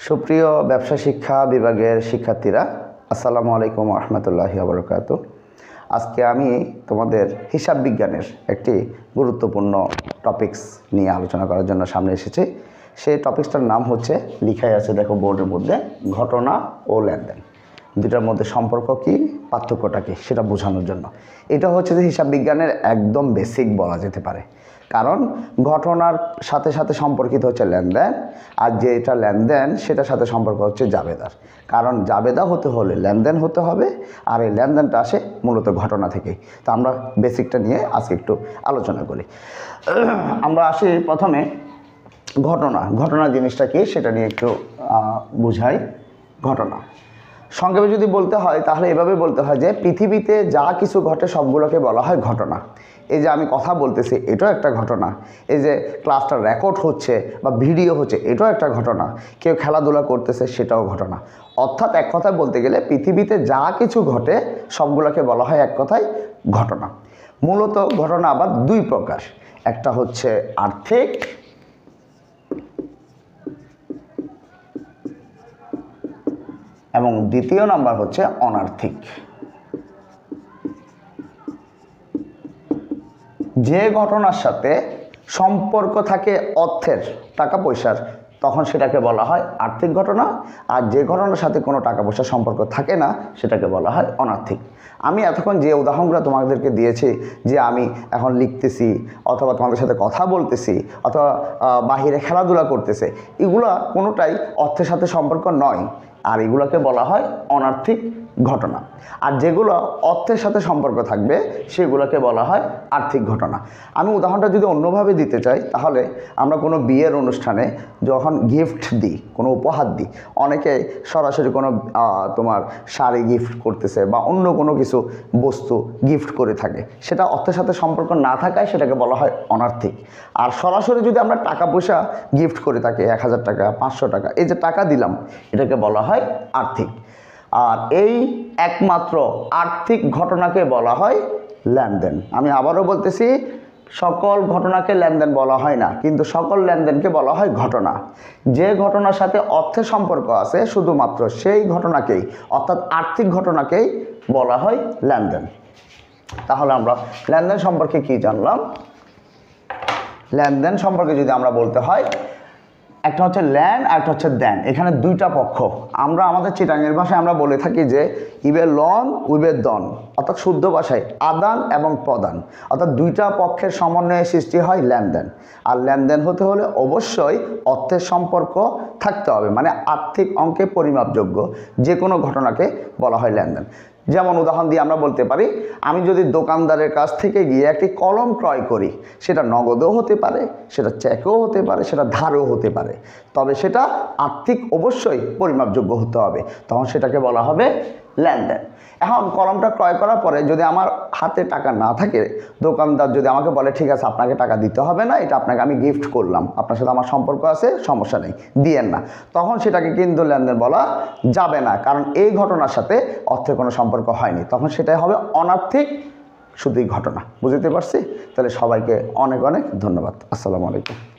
সুপ্রিয় ব্যবসা শিক্ষা বিভাগের শিক্ষার্থীরা, আসসালামু আলাইকুম ওয়া রাহমাতুল্লাহি ওয়া বারাকাতুহু। আজকে আমি তোমাদের হিসাব বিজ্ঞানের একটি গুরুত্বপূর্ণ টপিকস নিয়ে আলোচনা করার জন্য সামনে এসেছি। সেই টপিকসটার নাম হচ্ছে, লিখাই আছে দেখো বোর্ডের মধ্যে, ঘটনা ও লেনদেন। দুটার মধ্যে সম্পর্ক কি, পার্থক্যটা কি, সেটা বোঝানোর জন্য। এটা হচ্ছে যে হিসাব বিজ্ঞানের একদম বেসিক বলা যেতে পারে, কারণ ঘটনার সাথে সাথে সম্পর্কিত হচ্ছে লেনদেন, আর যেটা লেনদেন সেটার সাথে সম্পর্ক হচ্ছে জাবেদার। কারণ জাবেদা হতে হলে লেনদেন হতে হবে, আর এই লেনদেনটা আসে মূলত ঘটনা থেকেই। তো আমরা বেসিকটা নিয়ে আজকে একটু আলোচনা করি। আমরা আসি প্রথমে ঘটনা জিনিসটা কি সেটা নিয়ে একটু বুঝাই। ঘটনা সংক্ষেপে যদি বলতে হয় তাহলে এভাবে বলতে হয় যে পৃথিবীতে যা কিছু ঘটে সবগুলোকে বলা হয় ঘটনা। এই যে আমি কথা বলতেছি এটাও একটা ঘটনা, এই যে ক্লাসটা রেকর্ড হচ্ছে বা ভিডিও হচ্ছে এটাও একটা ঘটনা, কেউ খেলাধুলা করতেছে সেটাও ঘটনা। অর্থাৎ এক কথায় বলতে গেলে পৃথিবীতে যা কিছু ঘটে সবগুলোকে বলা হয় এক কথায় ঘটনা। মূলত ঘটনা আবার দুই প্রকার, একটা হচ্ছে আর্থিক এবং দ্বিতীয় নাম্বার হচ্ছে অনার্থিক। যে ঘটনার সাথে সম্পর্ক থাকে অর্থের, টাকা পয়সার, তখন সেটাকে বলা হয় আর্থিক ঘটনা। আর যে ঘটনার সাথে কোনো টাকা পয়সার সম্পর্ক থাকে না সেটাকে বলা হয় অনার্থিক। আমি এতক্ষণ যে উদাহরণগুলো তোমাদেরকে দিয়েছি, যে আমি এখন লিখতেছি অথবা তোমাদের সাথে কথা বলতেছি অথবা বাহিরে খেলাধুলা করতেছে, এগুলো কোনোটাই অর্থের সাথে সম্পর্ক নয়, আর এগুলোকে বলা হয় অনার্থিক ঘটনা। আর যেগুলো অর্থের সাথে সম্পর্ক থাকবে সেগুলোকে বলা হয় আর্থিক ঘটনা। আমি উদাহরণটা যদি অন্যভাবে দিতে চাই, তাহলে আমরা কোনো বিয়ের অনুষ্ঠানে যখন গিফট দিই, কোনো উপহার দিই, অনেকে সরাসরি কোনো তোমার শাড়ি গিফট করতেছে বা অন্য কোনো কিছু বস্তু গিফট করে থাকে, সেটা অর্থের সাথে সম্পর্ক না থাকায় সেটাকে বলা হয় অনার্থিক। আর সরাসরি যদি আমরা টাকা পয়সা গিফট করে থাকি, 1000 টাকা 500 টাকা, এই যে টাকা দিলাম, এটাকে বলা হয় আর্থিক। আর এই একমাত্র আর্থিক ঘটনাকে বলা হয় লেনদেন। আমি আবারও বলতেছি, সকল ঘটনাকে লেনদেন বলা হয় না, কিন্তু সকল লেনদেনকে বলা হয় ঘটনা। যে ঘটনার সাথে অর্থের সম্পর্ক আছে শুধুমাত্র সেই ঘটনাকেই, অর্থাৎ আর্থিক ঘটনাকেই বলা হয় লেনদেন। তাহলে আমরা লেনদেন সম্পর্কে কি জানলাম? লেনদেন সম্পর্কে যদি আমরা বলতে হয়, একটা হচ্ছে ল্যান আর একটা হচ্ছে দেন। এখানে দুইটা পক্ষ। আমরা আমাদের চিটাঙের ভাষায় আমরা বলে থাকি যে ইবে লন উইবে দন, অর্থাৎ শুদ্ধ ভাষায় আদান এবং প্রদান, অর্থাৎ দুইটা পক্ষের সমন্বয়ে সৃষ্টি হয় লেনদেন। আর লেনদেন হতে হলে অবশ্যই অর্থের সম্পর্ক থাকতে হবে, মানে আর্থিক অঙ্কে পরিমাপযোগ্য যে কোনো ঘটনাকে বলা হয় লেনদেন। যেমন উদাহরণ দিয়ে আমরা বলতে পারি, আমি যদি দোকানদারের কাছ থেকে গিয়ে একটি কলম ক্রয় করি, সেটা নগদও হতে পারে, সেটা চেকও হতে পারে, সেটা ধারও হতে পারে, তবে সেটা আর্থিক অবশ্যই পরিমাপযোগ্য হতে হবে, তখন সেটাকে বলা হবে লেনদেন। এখন কলমটা ক্রয় করার পরে যদি আমার হাতে টাকা না থাকে, দোকানদার যদি আমাকে বলে ঠিক আছে আপনাকে টাকা দিতে হবে না, এটা আপনাকে আমি গিফট করলাম, আপনার সাথে আমার সম্পর্ক আছে, সমস্যা নেই, দিয়েন না, তখন সেটাকে কিন্তু লেনদেন বলা যাবে না, কারণ এই ঘটনার সাথে অর্থের কোনো সম্পর্ক হয়নি, তখন সেটাই হবে অনার্থিক শুধুই ঘটনা। বুঝতে পারছি? তাহলে সবাইকে অনেক অনেক ধন্যবাদ। আসসালামু আলাইকুম।